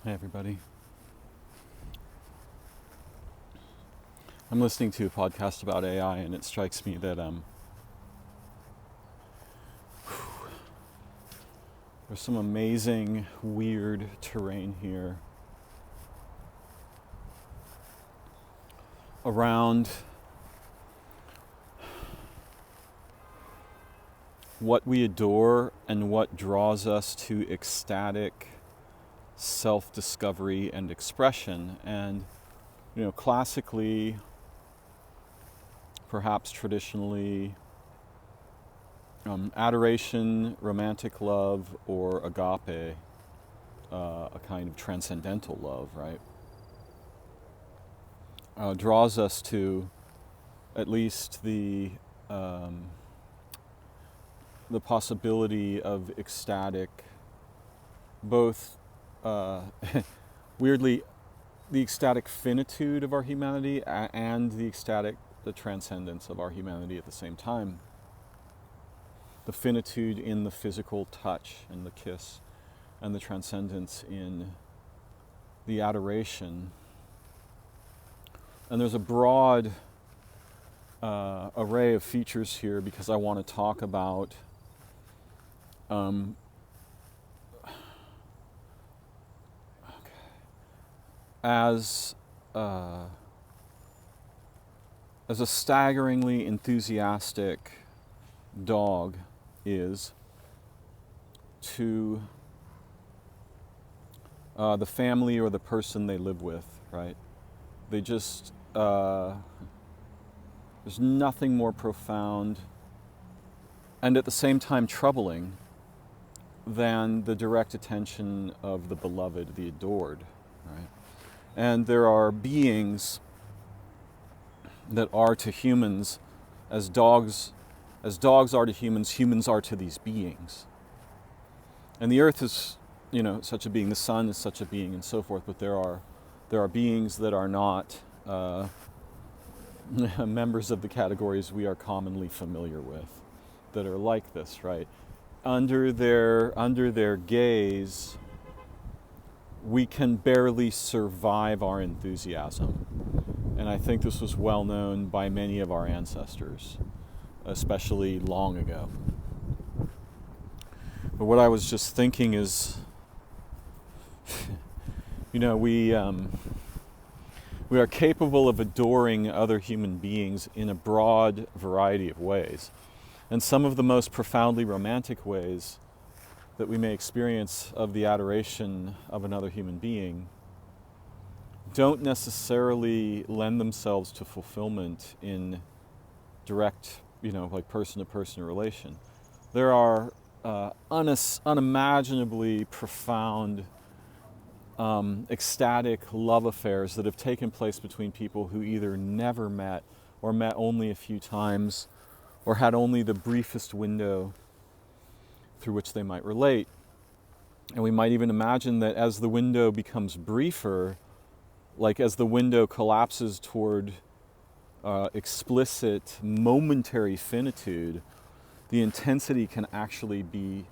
Hey everybody. I'm listening to a podcast about AI and it strikes me that there's some amazing, weird terrain here around what we adore and what draws us to ecstatic self-discovery and expression. And, classically, perhaps traditionally, adoration, romantic love, or agape, a kind of transcendental love, right, draws us to at least the possibility of ecstatic, both weirdly, the ecstatic finitude of our humanity and the transcendence of our humanity at the same time. The finitude in the physical touch and the kiss, and the transcendence in the adoration. And there's a broad array of features here because I want to talk about as a staggeringly enthusiastic dog is to the family or the person they live with, right? They just, there's nothing more profound and at the same time troubling than the direct attention of the beloved, the adored, right? And there are beings that are to humans as dogs are to humans, humans are to these beings. And the earth is, such a being, the sun is such a being, and so forth, but there are beings that are not members of the categories we are commonly familiar with, that are like this, right? Under their gaze, we can barely survive our enthusiasm. And I think this was well known by many of our ancestors, especially long ago. But what I was just thinking is, we are capable of adoring other human beings in a broad variety of ways. And some of the most profoundly romantic ways that we may experience of the adoration of another human being don't necessarily lend themselves to fulfillment in direct, like person-to-person relation. There are unimaginably profound, ecstatic love affairs that have taken place between people who either never met or met only a few times or had only the briefest window through which they might relate. And we might even imagine that as the window becomes briefer, like as the window collapses toward explicit momentary finitude, the intensity can actually be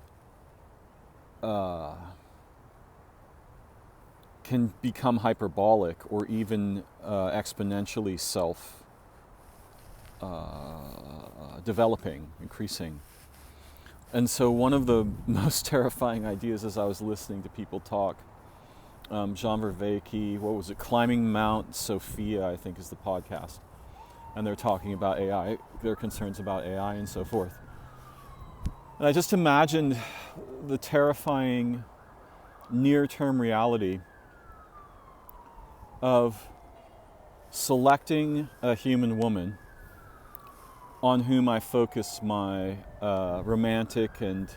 can become hyperbolic or even exponentially developing, increasing. And so one of the most terrifying ideas as I was listening to people talk, Jean Vervaeke, what was it, Climbing Mount Sophia, I think is the podcast. And they're talking about AI, their concerns about AI and so forth. And I just imagined the terrifying near-term reality of selecting a human woman on whom I focus my romantic and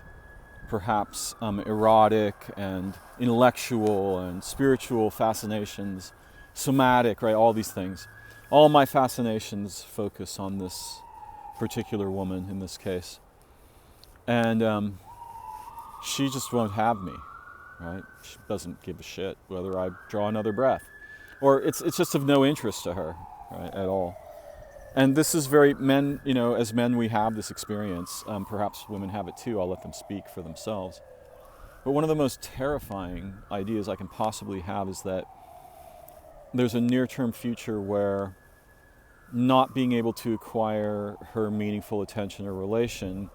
perhaps erotic and intellectual and spiritual fascinations, somatic, right, all these things. All my fascinations focus on this particular woman in this case. And she just won't have me, right? She doesn't give a shit whether I draw another breath. Or it's just of no interest to her, right, at all. And this is very, men, as men we have this experience. Perhaps women have it too. I'll let them speak for themselves. But one of the most terrifying ideas I can possibly have is that there's a near-term future where not being able to acquire her meaningful attention or relation,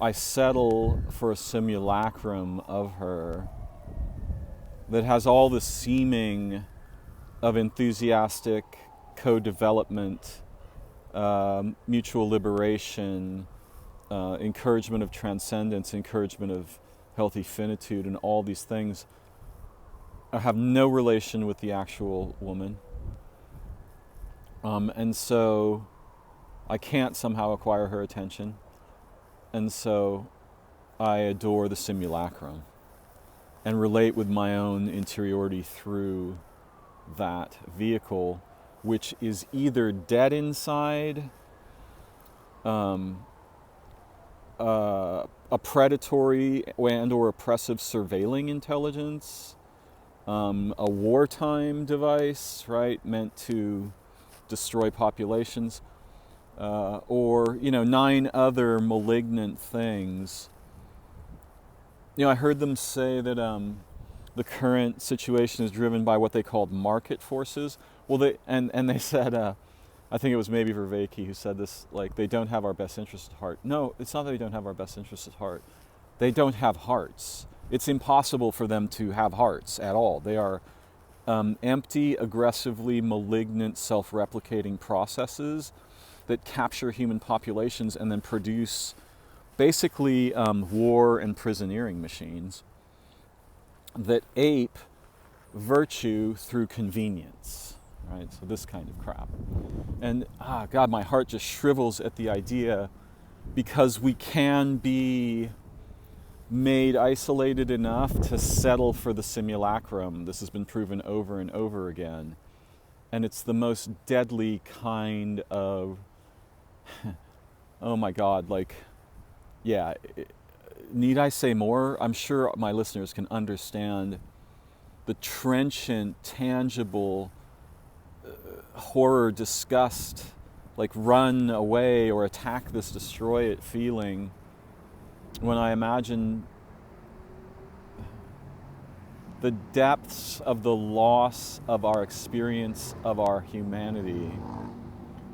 I settle for a simulacrum of her that has all the seeming of enthusiastic co-development, mutual liberation, encouragement of transcendence, encouragement of healthy finitude, and all these things have no relation with the actual woman. And so I can't somehow acquire her attention. And so I adore the simulacrum and relate with my own interiority through that vehicle, which is either dead inside, a predatory and or oppressive surveilling intelligence, a wartime device, right, meant to destroy populations, or 9 other malignant things. I heard them say that the current situation is driven by what they called market forces. Well, they said, I think it was maybe Vervaeke who said this, like, they don't have our best interests at heart. No, it's not that they don't have our best interests at heart. They don't have hearts. It's impossible for them to have hearts at all. They are empty, aggressively malignant, self-replicating processes that capture human populations and then produce basically war and prisoneering machines that ape virtue through convenience, right? So this kind of crap. And God, my heart just shrivels at the idea, because we can be made isolated enough to settle for the simulacrum. This has been proven over and over again. And it's the most deadly kind of, oh my God, like, yeah, need I say more? I'm sure my listeners can understand the trenchant, tangible horror, disgust, like run away or attack this, destroy it feeling when I imagine the depths of the loss of our experience of our humanity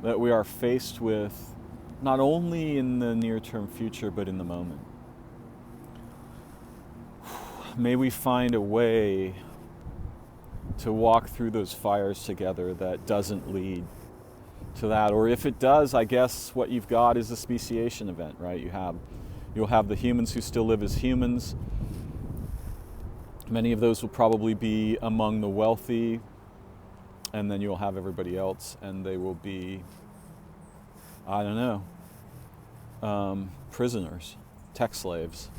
that we are faced with, not only in the near-term future, but in the moment. May we find a way to walk through those fires together that doesn't lead to that. Or if it does, I guess what you've got is a speciation event, right? You'll have the humans who still live as humans. Many of those will probably be among the wealthy, and then you'll have everybody else, and they will be, I don't know, prisoners, tech slaves,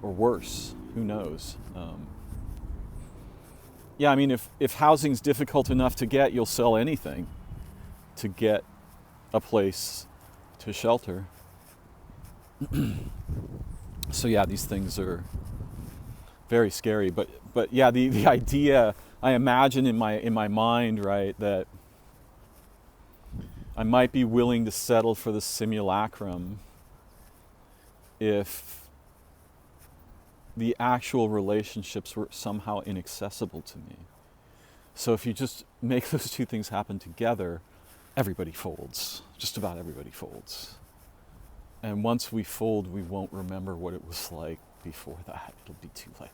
or worse, who knows. Yeah, I mean, if housing's difficult enough to get, you'll sell anything to get a place to shelter. So yeah, these things are very scary, but yeah, the idea I imagine in my mind, right, that I might be willing to settle for the simulacrum if the actual relationships were somehow inaccessible to me. So if you just make those two things happen together, everybody folds. Just about everybody folds. And once we fold, we won't remember what it was like before that. It'll be too late.